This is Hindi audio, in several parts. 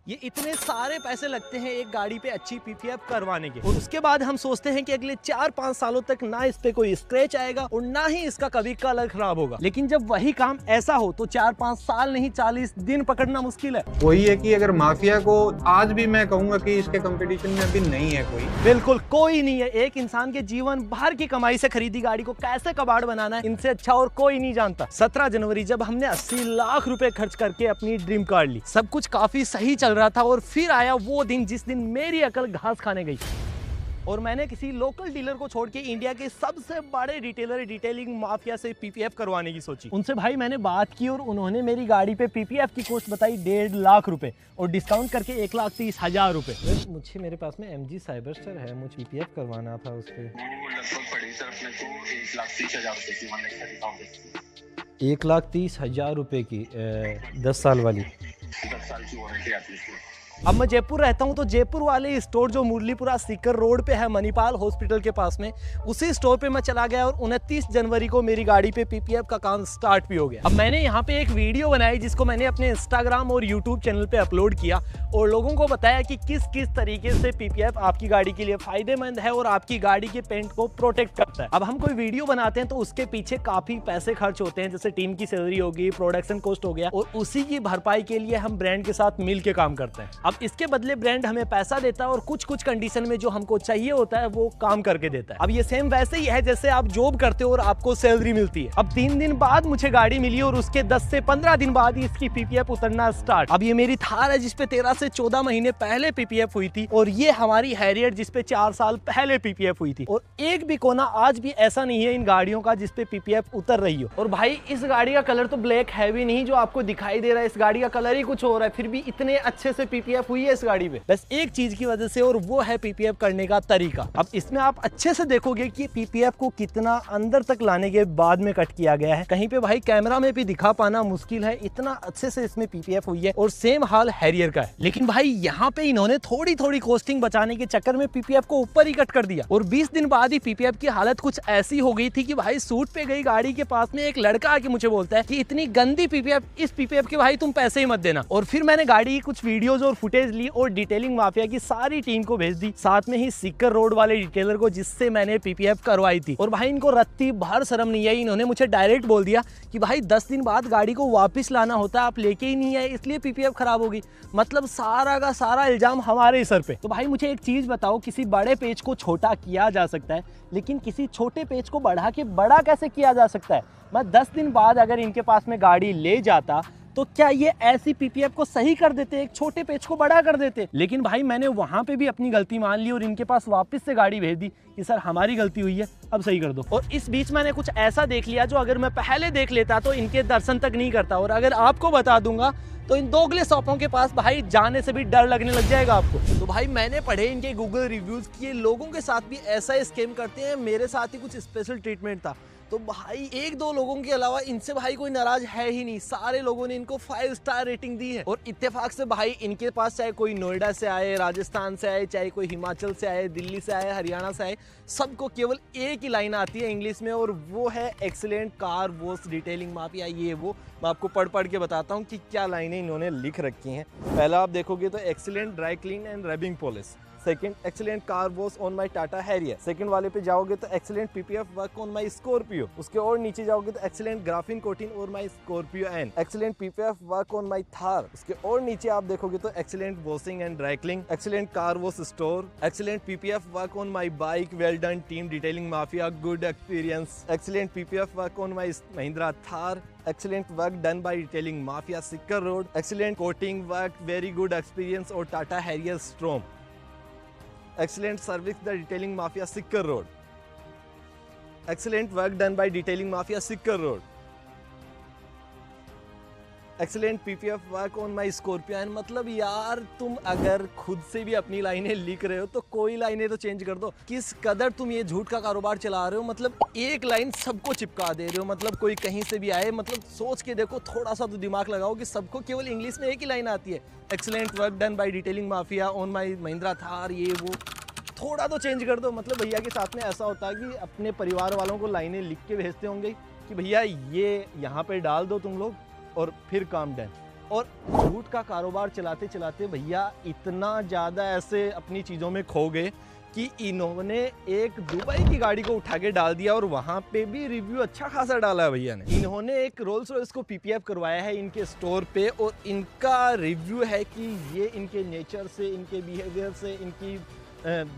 ये इतने सारे पैसे लगते हैं एक गाड़ी पे अच्छी पीपीएफ करवाने के, और उसके बाद हम सोचते हैं कि अगले 4-5 सालों तक ना इस पे कोई स्क्रैच आएगा और ना ही इसका कभी कलर खराब होगा। लेकिन जब वही काम ऐसा हो तो 4-5 साल नहीं 40 दिन पकड़ना मुश्किल है। वही है कि अगर माफिया को आज भी मैं कहूंगा कि इसके कंपटीशन में अभी नहीं है कोई, बिल्कुल कोई नहीं है। एक इंसान के जीवन भर की कमाई से खरीदी गाड़ी को कैसे कबाड़ बनाना है, इनसे अच्छा और कोई नहीं जानता। 17 जनवरी जब हमने 80 लाख रुपए खर्च करके अपनी ड्रीम कार ली, सब कुछ काफी सही चल रहा था, और फिर आया वो दिन जिस दिन मेरी अकल घास खाने गई और मैंने किसी लोकल डीलर को छोड़ के इंडिया के सबसे बड़े रिटेलर डिटेलिंग माफिया से पीपीएफ करवाने की सोची। उनसे भाई मैंने बात की और उन्होंने मेरी गाड़ी पे पीपीएफ की कॉस्ट बताई 1.5 लाख रुपए और डिस्काउंट करके 1,30,000 रुपए। मुझे मेरे पास में MG साइबरस्टर है, मुझे पीपीएफ करवाना था उस पे। लगभग पड़ी सर अपने को 1,30,000 रुपए की 1,30,000 रुपए की 10 साल वाली। 10 साल की वारंटी आती है। अब मैं जयपुर रहता हूँ तो जयपुर वाले स्टोर जो मुरलीपुरा सीकर रोड पे है मणिपाल हॉस्पिटल के पास में, उसी स्टोर पे मैं चला गया और 29 जनवरी को मेरी गाड़ी पे पीपीएफ का काम स्टार्ट भी हो गया। अब मैंने यहाँ पे एक वीडियो बनाई जिसको मैंने अपने इंस्टाग्राम और यूट्यूब चैनल पे अपलोड किया और लोगों को बताया कि किस किस तरीके से पीपीएफ आपकी गाड़ी के लिए फायदेमंद है और आपकी गाड़ी के पेंट को प्रोटेक्ट करता है। अब हम कोई वीडियो बनाते हैं तो उसके पीछे काफी पैसे खर्च होते हैं, जैसे टीम की सैलरी होगी, प्रोडक्शन कॉस्ट हो गया, और उसी की भरपाई के लिए हम ब्रांड के साथ मिल के काम करते हैं। अब इसके बदले ब्रांड हमें पैसा देता है और कुछ कुछ कंडीशन में जो हमको चाहिए होता है वो काम करके देता है। अब ये सेम वैसे ही है जैसे आप जॉब करते हो और आपको सैलरी मिलती है। अब 3 दिन बाद मुझे गाड़ी मिली और उसके 10 से 15 दिन बाद ही इसकी पीपीएफ उतरना स्टार्ट। अब ये मेरी थार है जिसपे 13 से 14 महीने पहले पीपीएफ हुई थी, और ये हमारी हैरियर जिसपे 4 साल पहले पीपीएफ हुई थी, और एक भी कोना आज भी ऐसा नहीं है इन गाड़ियों का जिसपे पीपीएफ उतर रही हो। और भाई इस गाड़ी का कलर तो ब्लैक है भी नहीं जो आपको दिखाई दे रहा है, इस गाड़ी का कलर ही कुछ हो रहा है, फिर भी इतने अच्छे से पीपीएफ हुई है इस गाड़ी पे, बस एक चीज की वजह से, और वो है पीपीएफ करने का तरीका। अब इसमें आप अच्छे से देखोगे कि पीपीएफ को कितना अंदर तक लाने के बाद में कट किया गया है। कहीं पे भाई कैमरा में भी दिखा पाना मुश्किल है, इतना अच्छे से इसमें पीपीएफ हुई है, और सेम हाल हैरियर का है। लेकिन भाई यहाँ पे इन्होंने थोड़ी थोड़ी कॉस्टिंग बचाने के चक्कर में पीपीएफ को ऊपर ही कट कर दिया, और 20 दिन बाद ही पीपीएफ की हालत कुछ ऐसी हो गई थी कि भाई सूट पे गई गाड़ी के पास में एक लड़का आके मुझे बोलता है कि इतनी गंदी पीपीएफ, इस पीपीएफ के भाई तुम पैसे ही मत देना। और फिर मैंने गाड़ी की कुछ वीडियोज और फुटेज ली और डिटेलिंग माफिया की सारी टीम को भेज दी, साथ में ही सीकर रोड वाले रिटेलर को जिससे मैंने पीपीएफ करवाई थी। और भाई इनको रत्ती भर शर्म नहीं आई, इन्होंने मुझे डायरेक्ट बोल दिया कि भाई 10 दिन बाद गाड़ी को वापस लाना होता है, आप लेके ही नहीं आए इसलिए पीपीएफ खराब होगी। मतलब सारा का सारा इल्जाम हमारे सर पे। तो भाई मुझे एक चीज बताओ, किसी बड़े पेज को छोटा किया जा सकता है, लेकिन किसी छोटे पेज को बढ़ा के बड़ा कैसे किया जा सकता है? मैं 10 दिन बाद अगर इनके पास में गाड़ी ले जाता तो क्या ये ऐसी पीपीएफ को सही कर देते, एक छोटे पेज को बड़ा कर देते? लेकिन भाई मैंने वहां पे भी अपनी गलती मान ली और इनके पास वापस से गाड़ी भेज दी कि सर हमारी गलती हुई है, अब सही कर दो। और इस बीच मैंने कुछ ऐसा देख लिया जो अगर मैं पहले देख लेता तो इनके दर्शन तक नहीं करता, और अगर आपको बता दूंगा तो इन दोगले शॉपों के पास भाई जाने से भी डर लगने लग जाएगा आपको। तो भाई मैंने पढ़े इनके गूगल रिव्यूज किए, लोगों के साथ भी ऐसा स्कैम करते हैं, मेरे साथ ही कुछ स्पेशल ट्रीटमेंट था। तो भाई 1-2 लोगों के अलावा इनसे भाई कोई नाराज है ही नहीं, सारे लोगों ने इनको 5 स्टार रेटिंग दी है। और इत्तेफाक से भाई इनके पास चाहे कोई नोएडा से आए, राजस्थान से आए, चाहे कोई हिमाचल से आए, दिल्ली से आए, हरियाणा से आए, सबको केवल एक ही लाइन आती है इंग्लिश में, और वो है excellent car wash detailing mafia. ये वो मैं आपको पढ़ के बताता हूँ कि क्या लाइनें इन्होंने लिख रखी हैं। पहला आप देखोगे तो excellent dry clean and rubbing polish, second excellent car wash on my Tata Harrier, second वाले पे जाओगे तो excellent PPF work on my Scorpio, उसके और नीचे जाओगे तो एक्सीलेंट ग्राफिन कोटिंग और my Scorpio and excellent PPF work on my Thar, उसके और नीचे आप देखोगे तो excellent washing and dry cleaning, excellent car wash store, excellent PPF work on my bike, well done team detailing mafia, good experience, excellent PPF work on my Mahindra Thar, excellent work done by retailing mafia Sikar Road, excellent coating work, very good experience or Tata Harrier Strom, excellent service the detailing mafia Sikar Road, excellent work done by detailing mafia Sikar Road, excellent PPF work on my Scorpio and. मतलब यार तुम अगर खुद से भी अपनी लाइनें लिख रहे हो तो कोई लाइनें तो चेंज कर दो। किस कदर तुम ये झूठ का कारोबार चला रहे हो, मतलब एक लाइन सबको चिपका दे रहे हो। मतलब कोई कहीं से भी आए, मतलब सोच के देखो, थोड़ा सा तो दिमाग लगाओ कि सबको केवल इंग्लिश में एक ही लाइन आती है, excellent work done by detailing mafia on my Mahindra Thar, ये वो थोड़ा तो चेंज कर दो। मतलब भैया के साथ में ऐसा होता है कि अपने परिवार वालों को लाइनें लिख के भेजते होंगे कि भैया ये यहाँ पे डाल दो तुम लोग और फिर काम डन। और झूठ का कारोबार चलाते चलाते भैया इतना ज़्यादा ऐसे अपनी चीज़ों में खो गए कि इन्होंने एक दुबई की गाड़ी को उठा के डाल दिया और वहाँ पे भी रिव्यू अच्छा खासा डाला है भैया ने। इन्होंने एक रोल्स रॉयस को पीपीएफ करवाया है इनके स्टोर पे और इनका रिव्यू है कि ये इनके नेचर से, इनके बिहेवियर से, इनकी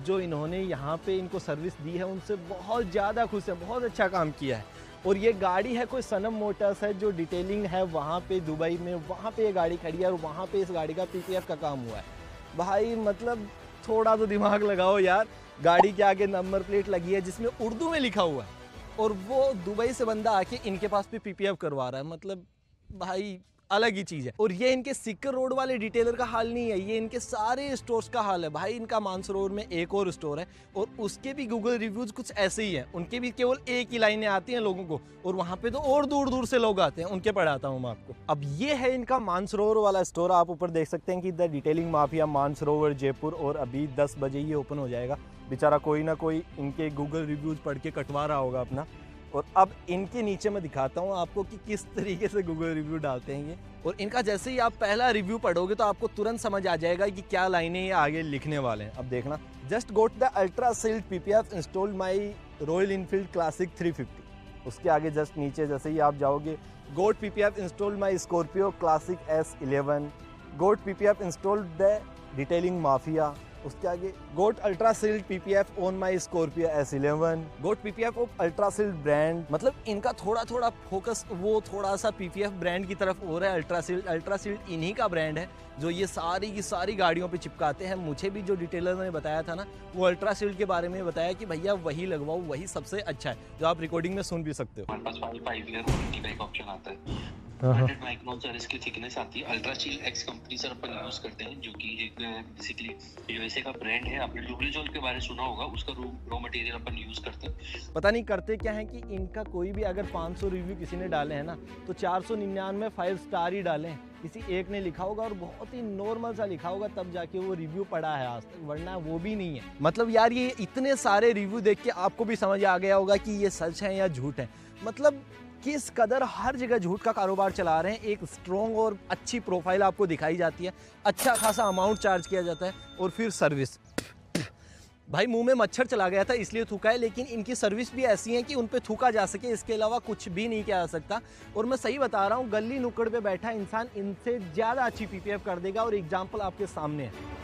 जो इन्होंने यहाँ पे इनको सर्विस दी है उनसे बहुत ज़्यादा खुश है, बहुत अच्छा काम किया है। और ये गाड़ी है कोई सनम मोटर्स है जो डिटेलिंग है वहाँ पे दुबई में, वहाँ पे ये गाड़ी खड़ी है और वहाँ पे इस गाड़ी का पीपीएफ का काम हुआ है। भाई मतलब थोड़ा तो दिमाग लगाओ यार, गाड़ी के आगे नंबर प्लेट लगी है जिसमें उर्दू में लिखा हुआ है और वो दुबई से बंदा आके इनके पास भी पीपीएफ करवा रहा है, मतलब भाई अलग ही चीज़ है। और ये इनके सिक्कर रोड वाले डिटेलर का हाल नहीं है, ये इनके सारे स्टोर्स का हाल है। भाई इनका मानसरोवर में एक और स्टोर है और उसके भी गूगल रिव्यूज कुछ ऐसे ही हैं, उनके भी केवल एक ही लाइनें आती हैं लोगों को और वहाँ पे तो और दूर दूर से लोग आते हैं, उनके पढ़ाता हूँ मैं आपको। अब ये है इनका मानसरोवर वाला स्टोर, आप ऊपर देख सकते हैं कि the detailing mafia Mansarovar Jaipur, और अभी 10 बजे ये ओपन हो जाएगा। बेचारा कोई ना कोई इनके गूगल रिव्यूज पढ़ के कटवा रहा होगा अपना। और अब इनके नीचे मैं दिखाता हूँ आपको कि किस तरीके से गूगल रिव्यू डालते हैं ये। और इनका जैसे ही आप पहला रिव्यू पढ़ोगे तो आपको तुरंत समझ आ जाएगा कि क्या लाइनें ये आगे लिखने वाले हैं। अब देखना, just got the ultra sealed PPF installed my Royal Enfield Classic 350। उसके आगे जस्ट नीचे जैसे ही आप जाओगे, got PPF installed my Scorpio Classic S11, got PPF installed the detailing mafia. उसके आगे got ultra sealed PPF on my Scorpio S11, got PPF of ultra sealed brand. मतलब इनका थोड़ा थोड़ा फोकस वो थोड़ा सा पीपीएफ ब्रांड की तरफ हो रहा है। अल्ट्रा सील्ड इन्हीं का ब्रांड है जो ये सारी की सारी गाड़ियों पे चिपकाते हैं। मुझे भी जो डिटेलर ने बताया था ना, वो अल्ट्रा सील्ड के बारे में बताया कि भैया वही लगवाओ, वही सबसे अच्छा है, जो आप रिकॉर्डिंग में सुन भी सकते हो। हमारे पास 5 ईयर वारंटी का एक ऑप्शन आता है। 100 माइक्रोन सर इसकी थिकनेस आती है। Ultra shield X company sir अपन यूज करते हैं, जो कि एक बेसिकली यूएसए का ब्रांड है। आपने लुब्रिजोल के बारे में सुना होगा, उसका रॉ मटेरियल अपन यूज करते हैं। पता नहीं करते क्या है कि इनका कोई भी अगर 500 रिव्यू किसी ने डाले हैं ना, तो 499 5 स्टार ही डाले हैं। किसी एक ने लिखा होगा और बहुत ही नॉर्मल सा लिखा होगा, तब जाके वो रिव्यू पढ़ा है आज तक, वरना वो भी नहीं है। मतलब यार ये इतने सारे रिव्यू देख के आपको भी समझ आ गया होगा कि ये सच है या झूठ है। मतलब किस कदर हर जगह झूठ का कारोबार चला रहे हैं। एक स्ट्रॉन्ग और अच्छी प्रोफाइल आपको दिखाई जाती है, अच्छा खासा अमाउंट चार्ज किया जाता है और फिर सर्विस। भाई मुंह में मच्छर चला गया था इसलिए थूका है, लेकिन इनकी सर्विस भी ऐसी है कि उन पे थूका जा सके, इसके अलावा कुछ भी नहीं किया जा सकता। और मैं सही बता रहा हूँ, गली नुक्कड़ पे बैठा इंसान इनसे ज़्यादा अच्छी पीपीएफ कर देगा और एग्जाम्पल आपके सामने है।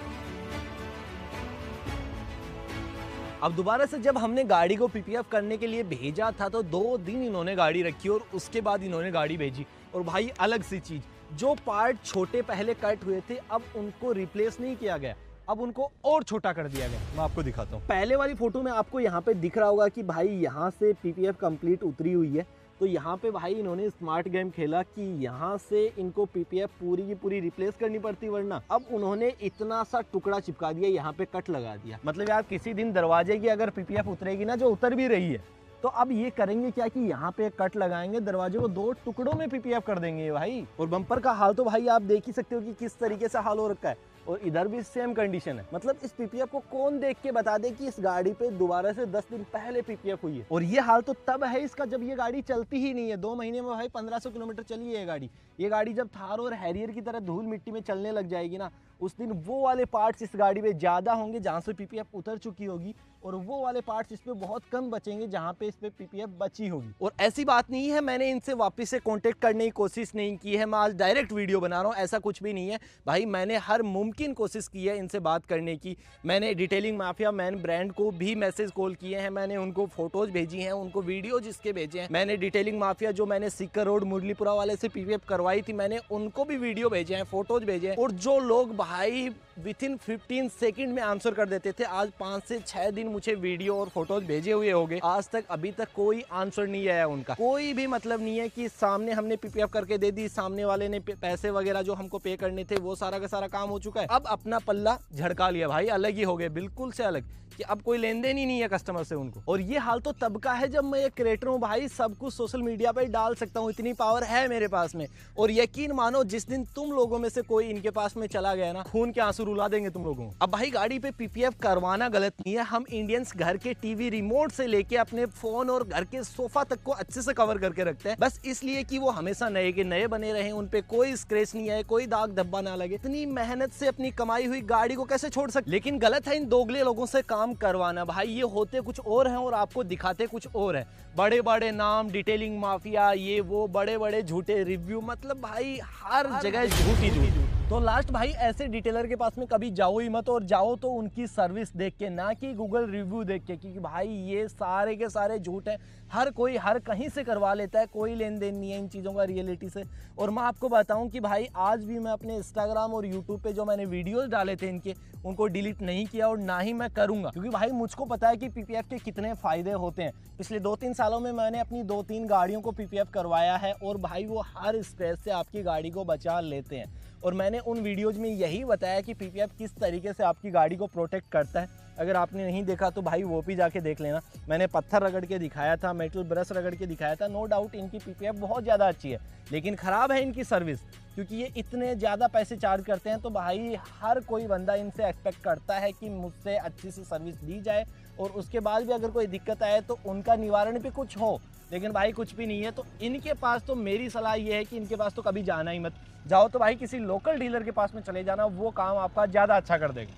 अब दोबारा से जब हमने गाड़ी को पीपीएफ करने के लिए भेजा था तो 2 दिन इन्होंने गाड़ी रखी और उसके बाद इन्होंने गाड़ी भेजी। और भाई अलग सी चीज़, जो पार्ट छोटे पहले कट हुए थे अब उनको रिप्लेस नहीं किया गया, अब उनको और छोटा कर दिया गया। मैं आपको दिखाता हूँ। पहले वाली फोटो में आपको यहाँ पे दिख रहा होगा कि भाई यहाँ से पीपीएफ कंप्लीट उतरी हुई है, तो यहाँ पे भाई इन्होंने स्मार्ट गेम खेला कि यहाँ से इनको पीपीएफ पूरी की पूरी रिप्लेस करनी पड़ती, वरना अब उन्होंने इतना सा टुकड़ा चिपका दिया, यहाँ पे कट लगा दिया। मतलब यार किसी दिन दरवाजे की अगर पीपीएफ उतरेगी ना, जो उतर भी रही है, तो अब ये करेंगे क्या कि यहाँ पे कट लगाएंगे, दरवाजे को 2 टुकड़ों में पीपीएफ कर देंगे भाई। और बम्पर का हाल तो भाई आप देख ही सकते हो कि किस तरीके से हाल हो रखा है, और इधर भी सेम कंडीशन है। मतलब इस पीपीएफ को कौन देख के बता दे कि इस गाड़ी पे दोबारा से 10 दिन पहले पीपीएफ हुई है। और ये हाल तो तब है इसका जब ये गाड़ी चलती ही नहीं है। 2 महीने में भाई 1500 किलोमीटर चली है ये गाड़ी। ये गाड़ी जब थार और हैरियर की तरह धूल मिट्टी में चलने लग जाएगी ना, उस दिन वो वाले पार्ट्स इस गाड़ी में ज़्यादा होंगे जहाँ से पीपीएफ उतर चुकी होगी, और वो वाले पार्ट्स इस पे बहुत कम बचेंगे जहाँ पे इस पे पीपीएफ बची होगी। और ऐसी बात नहीं है मैंने इनसे वापस से कांटेक्ट करने की कोशिश नहीं की है, मैं आज डायरेक्ट वीडियो बना रहा हूँ, ऐसा कुछ भी नहीं है भाई। मैंने हर मुमकिन कोशिश की है इनसे बात करने की। मैंने डिटेलिंग माफिया मैन ब्रांड को भी मैसेज कॉल किए हैं, मैंने उनको फोटोज भेजी हैं, उनको वीडियो जिसके भेजे हैं। मैंने डिटेलिंग माफिया जो मैंने सिक्कर रोड मुरलीपुरा वाले से पीपीएफ करवाई थी, मैंने उनको भी वीडियो भेजे हैं, फोटोज भेजे हैं। और जो लोग भाई विथिन 15 सेकंड में आंसर कर देते थे, आज 5 से 6 दिन मुझे वीडियो और फोटोज भेजे हुए हो गए, आज तक अभी तक कोई आंसर नहीं आया उनका। कोई भी मतलब नहीं है कि सामने हमने पीपीएफ करके दे दी, सामने वाले ने पैसे वगैरह जो हमको पे करने थे वो सारा का सारा काम हो चुका है। अब अपना पल्ला झड़का लिया भाई, अलग ही हो गए, बिल्कुल से अलग, कि अब कोई लेन देन ही नहीं है कस्टमर से उनको। और ये हाल तो तब का है जब मैं एक क्रिएटर हूँ भाई, सब कुछ सोशल मीडिया पर डाल सकता हूँ, इतनी पावर है मेरे पास में। और यकीन मानो जिस दिन तुम लोगों में से कोई इनके पास में चला गया ना, खून के आंसू से रुला देंगे तुम लोगों को। अब भाई गाड़ी पे पीपीएफ करवाना गलत नहीं है। हम इंडियंस घर के टीवी रिमोट से लेके अपने फोन और घर के सोफा तक को अच्छे से कवर करके रखते हैं, बस इसलिए कि वो हमेशा नए के नए बने रहे, उन पे कोई स्क्रैच नहीं आए, कोई दाग धब्बा ना लगे। इतनी मेहनत से अपनी कमाई हुई गाड़ी को कैसे छोड़ सकते। लेकिन गलत है इन दोगले लोगों से काम करवाना। भाई ये होते कुछ और हैं और आपको दिखाते कुछ और है। बड़े बड़े नाम, डिटेलिंग माफिया, ये वो बड़े बड़े झूठे रिव्यू, मतलब भाई हर जगह झूठी झूठी। तो लास्ट भाई ऐसे डिटेलर के पास में कभी जाओ ही मत, और जाओ तो उनकी सर्विस देख के, ना कि गूगल रिव्यू देख के, क्योंकि भाई ये सारे के सारे झूठ है। हर कोई हर कहीं से करवा लेता है, कोई लेन देन नहीं है इन चीज़ों का रियलिटी से। और मैं आपको बताऊं कि भाई आज भी मैं अपने इंस्टाग्राम और यूट्यूब पे जो मैंने वीडियोस डाले थे इनके, उनको डिलीट नहीं किया और ना ही मैं करूंगा, क्योंकि भाई मुझको पता है कि पीपीएफ के कितने फायदे होते हैं। पिछले 2-3 सालों में मैंने अपनी 2-3 गाड़ियों को पीपीएफ करवाया है और भाई वो हर स्क्रैच से आपकी गाड़ी को बचा लेते हैं। और मैंने उन वीडियोज में यही बताया कि पीपीएफ किस तरीके से आपकी गाड़ी को प्रोटेक्ट करता है। अगर आपने नहीं देखा तो भाई वो भी जाके देख लेना। मैंने पत्थर रगड़ के दिखाया था, मेटल ब्रश रगड़ के दिखाया था। नो डाउट इनकी पीपीएफ बहुत ज़्यादा अच्छी है, लेकिन ख़राब है इनकी सर्विस, क्योंकि ये इतने ज़्यादा पैसे चार्ज करते हैं। तो भाई हर कोई बंदा इनसे एक्सपेक्ट करता है कि मुझसे अच्छी सी सर्विस दी जाए, और उसके बाद भी अगर कोई दिक्कत आए तो उनका निवारण भी कुछ हो। लेकिन भाई कुछ भी नहीं है। तो इनके पास तो मेरी सलाह ये है कि इनके पास तो कभी जाना ही मत। जाओ तो भाई किसी लोकल डीलर के पास में चले जाना, वो काम आपका ज़्यादा अच्छा कर देगा।